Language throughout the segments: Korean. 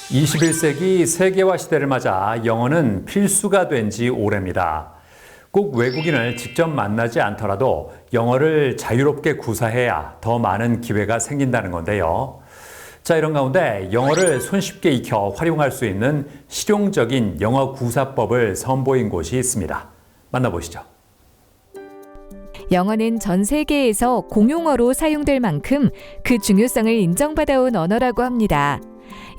21세기 세계화 시대를 맞아 영어는 필수가 된 지 오래입니다. 꼭 외국인을 직접 만나지 않더라도 영어를 자유롭게 구사해야 더 많은 기회가 생긴다는 건데요. 자, 이런 가운데 영어를 손쉽게 익혀 활용할 수 있는 실용적인 영어 구사법을 선보인 곳이 있습니다. 만나보시죠. 영어는 전 세계에서 공용어로 사용될 만큼 그 중요성을 인정받아온 언어라고 합니다.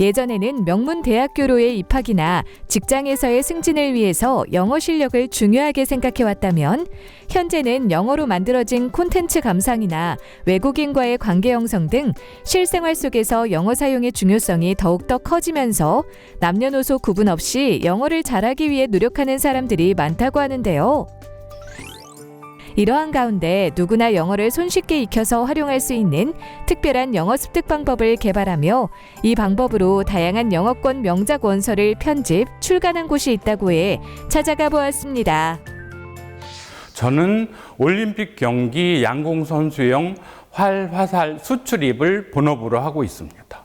예전에는 명문 대학교로의 입학이나 직장에서의 승진을 위해서 영어 실력을 중요하게 생각해왔다면 현재는 영어로 만들어진 콘텐츠 감상이나 외국인과의 관계 형성 등 실생활 속에서 영어 사용의 중요성이 더욱더 커지면서 남녀노소 구분 없이 영어를 잘하기 위해 노력하는 사람들이 많다고 하는데요. 이러한 가운데 누구나 영어를 손쉽게 익혀서 활용할 수 있는 특별한 영어 습득 방법을 개발하며 이 방법으로 다양한 영어권 명작 원서를 편집, 출간한 곳이 있다고 해 찾아가 보았습니다. 저는 올림픽 경기 양궁 선수용 활, 화살, 수출입을 본업으로 하고 있습니다.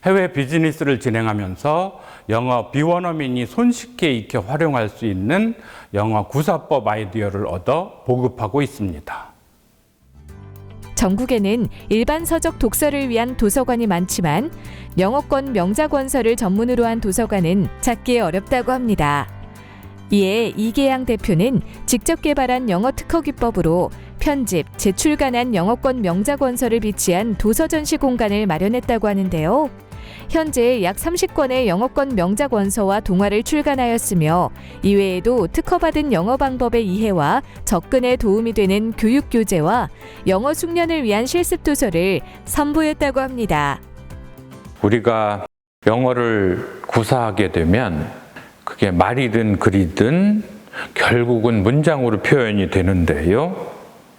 해외 비즈니스를 진행하면서 영어 비원어민이 손쉽게 익혀 활용할 수 있는 영어 구사법 아이디어를 얻어 보급하고 있습니다. 전국에는 일반 서적 독서를 위한 도서관이 많지만 영어권 명작 원서를 전문으로 한 도서관은 찾기 어렵다고 합니다. 이에 이계양 대표는 직접 개발한 영어 특허 기법으로 편집, 재출간한 영어권 명작 원서를 비치한 도서 전시 공간을 마련했다고 하는데요. 현재 약 30권의 영어권 명작 원서와 동화를 출간하였으며 이외에도 특허받은 영어 방법의 이해와 접근에 도움이 되는 교육 교재와 영어 숙련을 위한 실습 도서를 선보였다고 합니다. 우리가 영어를 구사하게 되면 그게 말이든 글이든 결국은 문장으로 표현이 되는데요.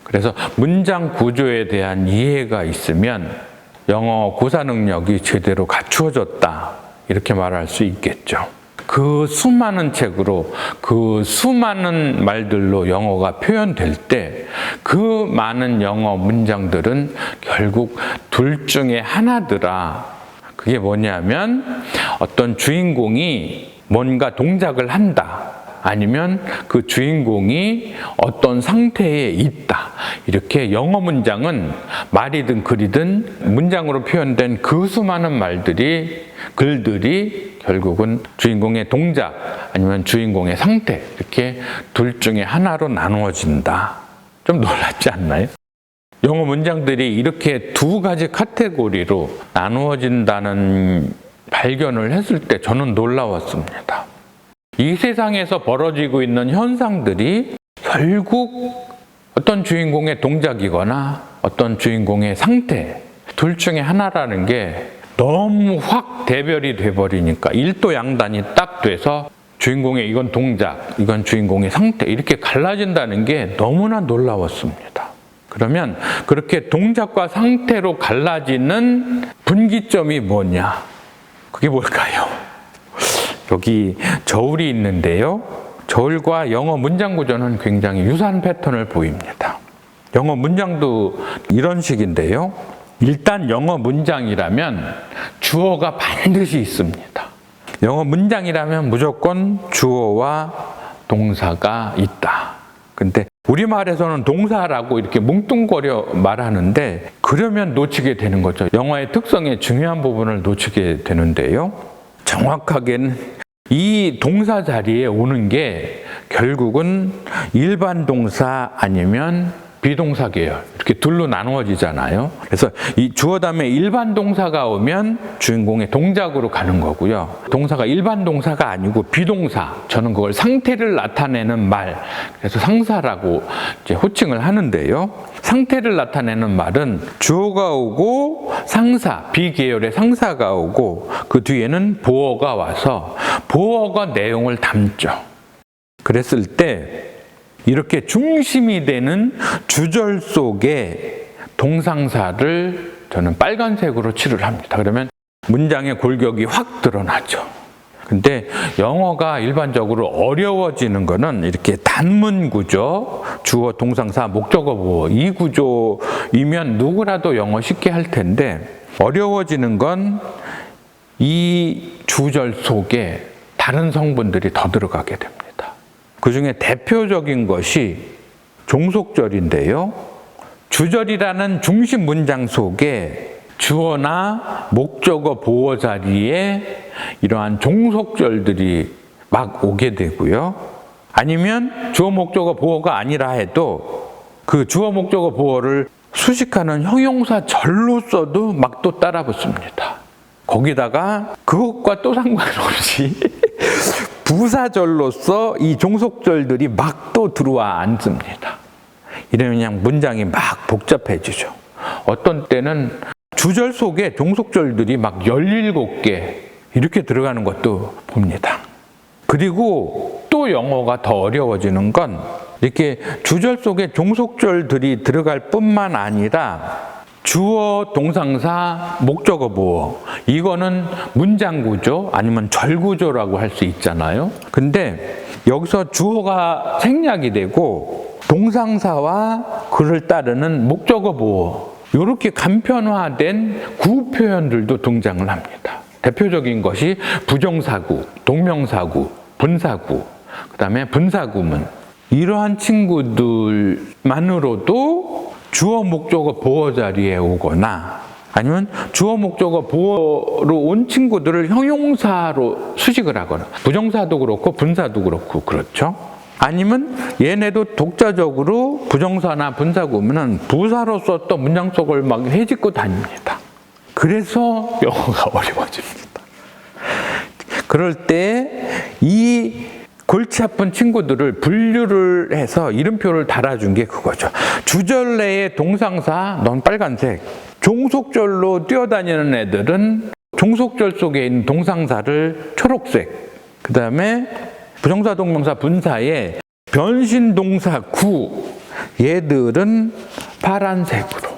그래서 문장 구조에 대한 이해가 있으면 영어 구사 능력이 제대로 갖추어졌다, 이렇게 말할 수 있겠죠. 그 수많은 책으로 그 수많은 말들로 영어가 표현될 때 그 많은 영어 문장들은 결국 둘 중에 하나더라. 그게 뭐냐면 어떤 주인공이 뭔가 동작을 한다, 아니면 그 주인공이 어떤 상태에 있다. 이렇게 영어 문장은 말이든 글이든 문장으로 표현된 그 수많은 말들이, 글들이 결국은 주인공의 동작 아니면 주인공의 상태, 이렇게 둘 중에 하나로 나누어진다. 좀 놀랍지 않나요? 영어 문장들이 이렇게 두 가지 카테고리로 나누어진다는 발견을 했을 때 저는 놀라웠습니다. 이 세상에서 벌어지고 있는 현상들이 결국 어떤 주인공의 동작이거나 어떤 주인공의 상태, 둘 중에 하나라는 게 너무 확 대별이 돼버리니까 일도양단이 딱 돼서 주인공의 이건 동작, 이건 주인공의 상태, 이렇게 갈라진다는 게 너무나 놀라웠습니다. 그러면 그렇게 동작과 상태로 갈라지는 분기점이 뭐냐? 그게 뭘까요? 여기 저울이 있는데요. 저울과 영어 문장 구조는 굉장히 유사한 패턴을 보입니다. 영어 문장도 이런 식인데요. 일단 영어 문장이라면 주어가 반드시 있습니다. 영어 문장이라면 무조건 주어와 동사가 있다. 근데 우리말에서는 동사라고 이렇게 뭉뚱거려 말하는데 그러면 놓치게 되는 거죠. 영어의 특성의 중요한 부분을 놓치게 되는데요. 정확하게는 이 동사 자리에 오는 게 결국은 일반 동사 아니면 비동사 계열, 이렇게 둘로 나누어지잖아요. 그래서 이 주어 다음에 일반 동사가 오면 주인공의 동작으로 가는 거고요. 동사가 일반 동사가 아니고 비동사, 저는 그걸 상태를 나타내는 말, 그래서 상사라고 이제 호칭을 하는데요. 상태를 나타내는 말은 주어가 오고 상사, 비계열의 상사가 오고 그 뒤에는 보어가 와서 보어가 내용을 담죠. 그랬을 때 이렇게 중심이 되는 주절 속에 동상사를 저는 빨간색으로 칠을 합니다. 그러면 문장의 골격이 확 드러나죠. 근데 영어가 일반적으로 어려워지는 거는 이렇게 단문 구조, 주어, 동상사, 목적어, 보어, 이 구조이면 누구라도 영어 쉽게 할 텐데 어려워지는 건 이 주절 속에 다른 성분들이 더 들어가게 됩니다. 그 중에 대표적인 것이 종속절인데요. 주절이라는 중심 문장 속에 주어나 목적어 보어 자리에 이러한 종속절들이 막 오게 되고요. 아니면 주어 목적어 보어가 아니라 해도 그 주어 목적어 보어를 수식하는 형용사 절로 써도 막 또 따라 붙습니다. 거기다가 그것과 또 상관없이 부사절로서 이 종속절들이 막 또 들어와 앉습니다. 이러면 그냥 문장이 막 복잡해지죠. 어떤 때는 주절 속에 종속절들이 막 17개 이렇게 들어가는 것도 봅니다. 그리고 또 영어가 더 어려워지는 건 이렇게 주절 속에 종속절들이 들어갈 뿐만 아니라 주어, 동상사, 목적어 보어 이거는 문장 구조 아니면 절 구조라고 할 수 있잖아요. 근데 여기서 주어가 생략이 되고 동상사와 그를 따르는 목적어 보어 이렇게 간편화된 구우 표현들도 등장을 합니다. 대표적인 것이 부정사구, 동명사구, 분사구, 그 다음에 분사구문. 이러한 친구들만으로도 주어 목적어 보어 자리에 오거나 아니면 주어 목적어 보어로 온 친구들을 형용사로 수식을 하거나 부정사도 그렇고 분사도 그렇고 그렇죠. 아니면 얘네도 독자적으로 부정사나 분사구문은 부사로서 또 문장 속을 막 헤집고 다닙니다. 그래서 영어가 어려워집니다. 그럴 때 이 골치 아픈 친구들을 분류를 해서 이름표를 달아준 게 그거죠. 주절 내의 동상사, 넌 빨간색. 종속절로 뛰어다니는 애들은 종속절 속에 있는 동상사를 초록색. 그 다음에 부정사, 동명사, 분사에 변신동사 구. 얘들은 파란색으로.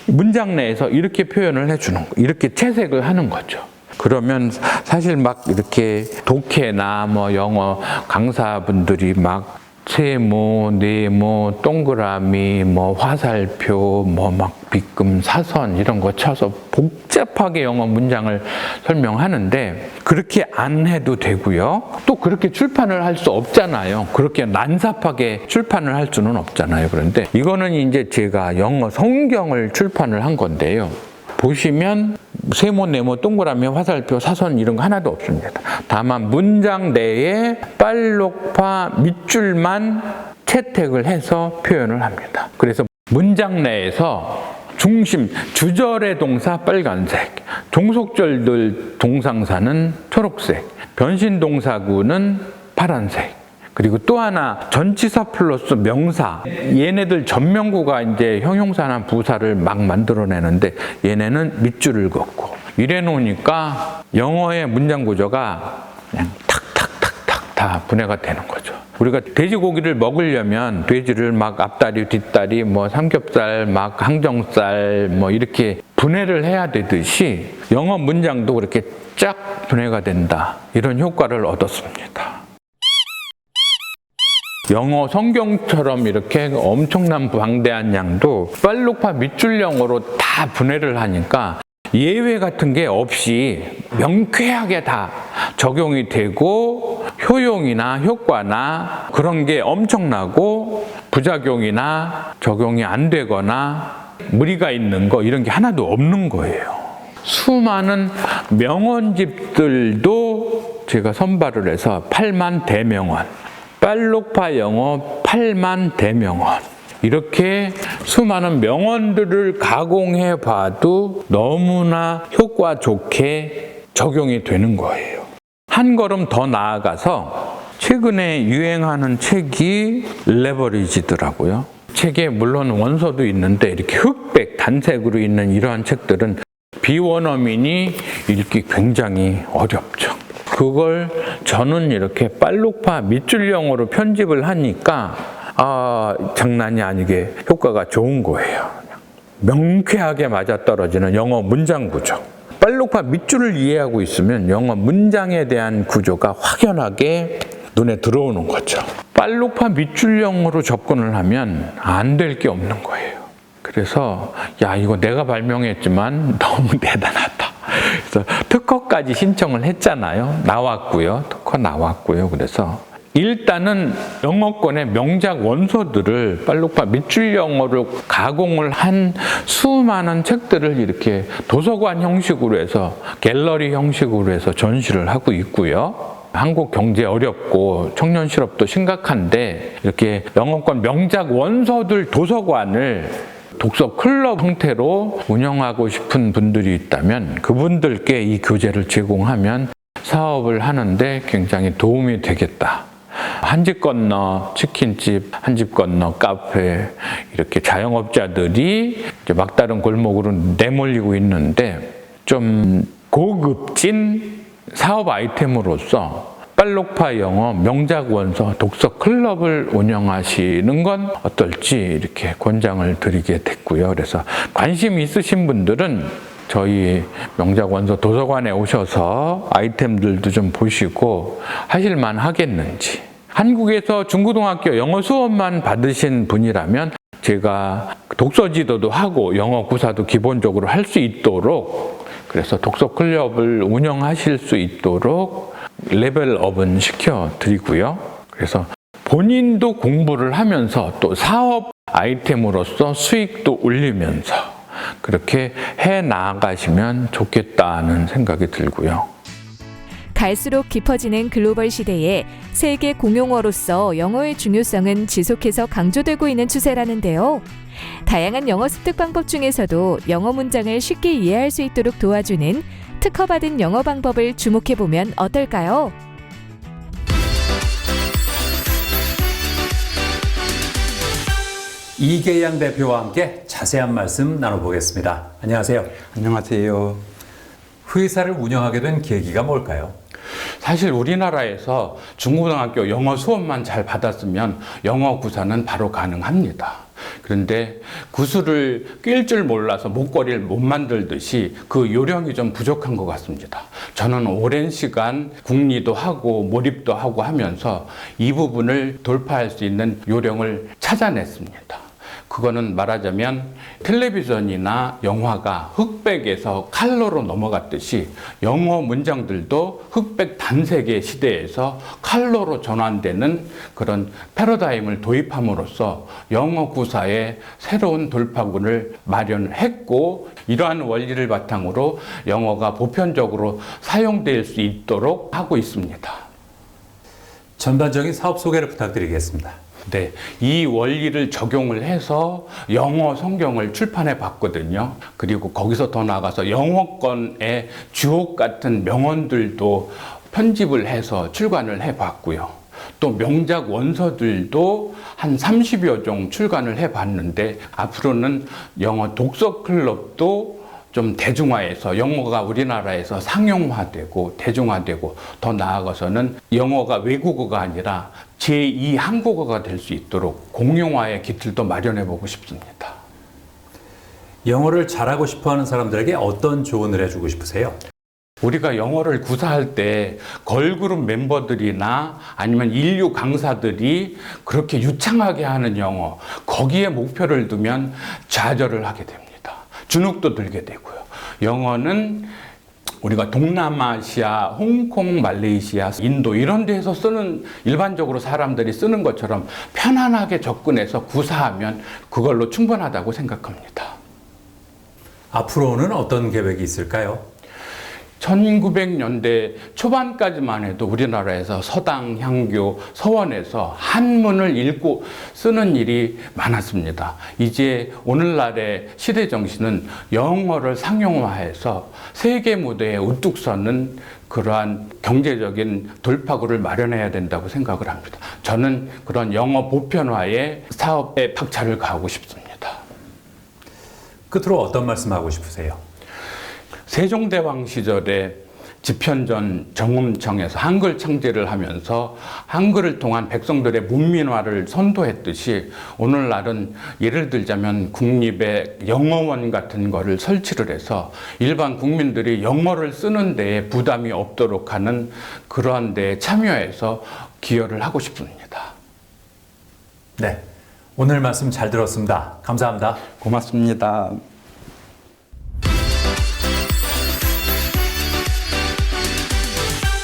문장 내에서 이렇게 표현을 해주는 거, 이렇게 채색을 하는 거죠. 그러면 사실 막 이렇게 독해나 뭐 영어 강사분들이 막 세모, 네모, 동그라미, 뭐 화살표, 뭐 막 빗금, 사선 이런 거 쳐서 복잡하게 영어 문장을 설명하는데 그렇게 안 해도 되고요. 또 그렇게 출판을 할 수 없잖아요. 그렇게 난삽하게 출판을 할 수는 없잖아요. 그런데 이거는 이제 제가 영어 성경을 출판을 한 건데요. 보시면 세모, 네모, 동그라미, 화살표, 사선 이런 거 하나도 없습니다. 다만 문장 내에 빨록파 밑줄만 채택을 해서 표현을 합니다. 그래서 문장 내에서 중심, 주절의 동사 빨간색, 종속절들 동상사는 초록색, 변신동사구는 파란색, 그리고 또 하나 전치사 플러스 명사 얘네들 전명구가 이제 형용사나 부사를 막 만들어내는데 얘네는 밑줄을 긋고 이래 놓으니까 영어의 문장 구조가 그냥 탁탁탁탁 다 분해가 되는 거죠. 우리가 돼지고기를 먹으려면 돼지를 막 앞다리, 뒷다리, 뭐 삼겹살, 막 항정살 뭐 이렇게 분해를 해야 되듯이 영어 문장도 그렇게 쫙 분해가 된다. 이런 효과를 얻었습니다. 영어 성경처럼 이렇게 엄청난 방대한 양도 빨록파 밑줄 영어로 다 분해를 하니까 예외 같은 게 없이 명쾌하게 다 적용이 되고 효용이나 효과나 그런 게 엄청나고 부작용이나 적용이 안 되거나 무리가 있는 거 이런 게 하나도 없는 거예요. 수많은 명언집들도 제가 선발을 해서 8만 대명언 빨록파 영어 8만 대명언 이렇게 수많은 명언들을 가공해 봐도 너무나 효과 좋게 적용이 되는 거예요. 한 걸음 더 나아가서 최근에 유행하는 책이 레버리지더라고요. 책에 물론 원서도 있는데 이렇게 흑백 단색으로 있는 이러한 책들은 비원어민이 읽기 굉장히 어렵죠. 그걸 저는 이렇게 빨록파 밑줄 영어로 편집을 하니까 장난이 아니게 효과가 좋은 거예요. 명쾌하게 맞아떨어지는 영어 문장 구조. 빨록파 밑줄을 이해하고 있으면 영어 문장에 대한 구조가 확연하게 눈에 들어오는 거죠. 빨록파 밑줄 영어로 접근을 하면 안 될 게 없는 거예요. 그래서 야 이거 내가 발명했지만 너무 대단하다. 그래서 특허까지 신청을 했잖아요. 나왔고요. 특허 나왔고요. 그래서 일단은 영어권의 명작 원서들을 빨록파 밑줄 영어로 가공을 한 수많은 책들을 이렇게 도서관 형식으로 해서 갤러리 형식으로 해서 전시를 하고 있고요. 한국 경제 어렵고 청년 실업도 심각한데 이렇게 영어권 명작 원서들 도서관을 독서 클럽 형태로 운영하고 싶은 분들이 있다면 그분들께 이 교재를 제공하면 사업을 하는데 굉장히 도움이 되겠다. 한 집 건너 치킨집, 한 집 건너 카페, 이렇게 자영업자들이 이제 막다른 골목으로 내몰리고 있는데 좀 고급진 사업 아이템으로서 빨록파 영어 명작 원서 독서 클럽을 운영하시는 건 어떨지 이렇게 권장을 드리게 됐고요. 그래서 관심 있으신 분들은 저희 명작 원서 도서관에 오셔서 아이템들도 좀 보시고 하실만 하겠는지. 한국에서 중고등학교 영어 수업만 받으신 분이라면 제가 독서 지도도 하고 영어 구사도 기본적으로 할 수 있도록 그래서 독서 클럽을 운영하실 수 있도록 레벨업은 시켜드리고요. 그래서 본인도 공부를 하면서 또 사업 아이템으로서 수익도 올리면서 그렇게 해 나가시면 좋겠다는 생각이 들고요. 갈수록 깊어지는 글로벌 시대에 세계 공용어로서 영어의 중요성은 지속해서 강조되고 있는 추세라는데요. 다양한 영어 습득 방법 중에서도 영어 문장을 쉽게 이해할 수 있도록 도와주는 특허받은 영어 방법을 주목해보면 어떨까요? 이계양 대표와 함께 자세한 말씀 나눠보겠습니다. 안녕하세요. 안녕하세요. 회사를 운영하게 된 계기가 뭘까요? 사실 우리나라에서 중고등학교 영어 수업만 잘 받았으면 영어 구사는 바로 가능합니다. 그런데 구슬을 낄 줄 몰라서 목걸이를 못 만들듯이 그 요령이 좀 부족한 것 같습니다. 저는 오랜 시간 궁리도 하고 몰입도 하고 하면서 이 부분을 돌파할 수 있는 요령을 찾아냈습니다. 그거는 말하자면 텔레비전이나 영화가 흑백에서 컬러로 넘어갔듯이 영어 문장들도 흑백 단색의 시대에서 컬러로 전환되는 그런 패러다임을 도입함으로써 영어 구사의 새로운 돌파구를 마련했고 이러한 원리를 바탕으로 영어가 보편적으로 사용될 수 있도록 하고 있습니다. 전반적인 사업 소개를 부탁드리겠습니다. 네, 이 원리를 적용을 해서 영어 성경을 출판해 봤거든요. 그리고 거기서 더 나아가서 영어권의 주옥 같은 명언들도 편집을 해서 출간을 해 봤고요. 또 명작 원서들도 한 30여 종 출간을 해 봤는데 앞으로는 영어 독서 클럽도 좀 대중화해서 영어가 우리나라에서 상용화되고 대중화되고 더 나아가서는 영어가 외국어가 아니라 제2 한국어가 될 수 있도록 공용화의 기틀도 마련해 보고 싶습니다. 영어를 잘하고 싶어하는 사람들에게 어떤 조언을 해주고 싶으세요? 우리가 영어를 구사할 때 걸그룹 멤버들이나 아니면 인류 강사들이 그렇게 유창하게 하는 영어 거기에 목표를 두면 좌절을 하게 됩니다. 주눅도 들게 되고요. 영어는 우리가 동남아시아, 홍콩, 말레이시아, 인도 이런 데에서 쓰는 일반적으로 사람들이 쓰는 것처럼 편안하게 접근해서 구사하면 그걸로 충분하다고 생각합니다. 앞으로는 어떤 계획이 있을까요? 1900년대 초반까지만 해도 우리나라에서 서당, 향교, 서원에서 한문을 읽고 쓰는 일이 많았습니다. 이제 오늘날의 시대 정신은 영어를 상용화해서 세계 무대에 우뚝 서는 그러한 경제적인 돌파구를 마련해야 된다고 생각을 합니다. 저는 그런 영어 보편화의 사업에 박차를 가하고 싶습니다. 끝으로 어떤 말씀하고 싶으세요? 세종대왕 시절에 집현전 정음청에서 한글 창제를 하면서 한글을 통한 백성들의 문민화를 선도했듯이 오늘날은 예를 들자면 국립의 영어원 같은 거를 설치를 해서 일반 국민들이 영어를 쓰는 데에 부담이 없도록 하는 그러한 데에 참여해서 기여를 하고 싶습니다. 네, 오늘 말씀 잘 들었습니다. 감사합니다. 고맙습니다.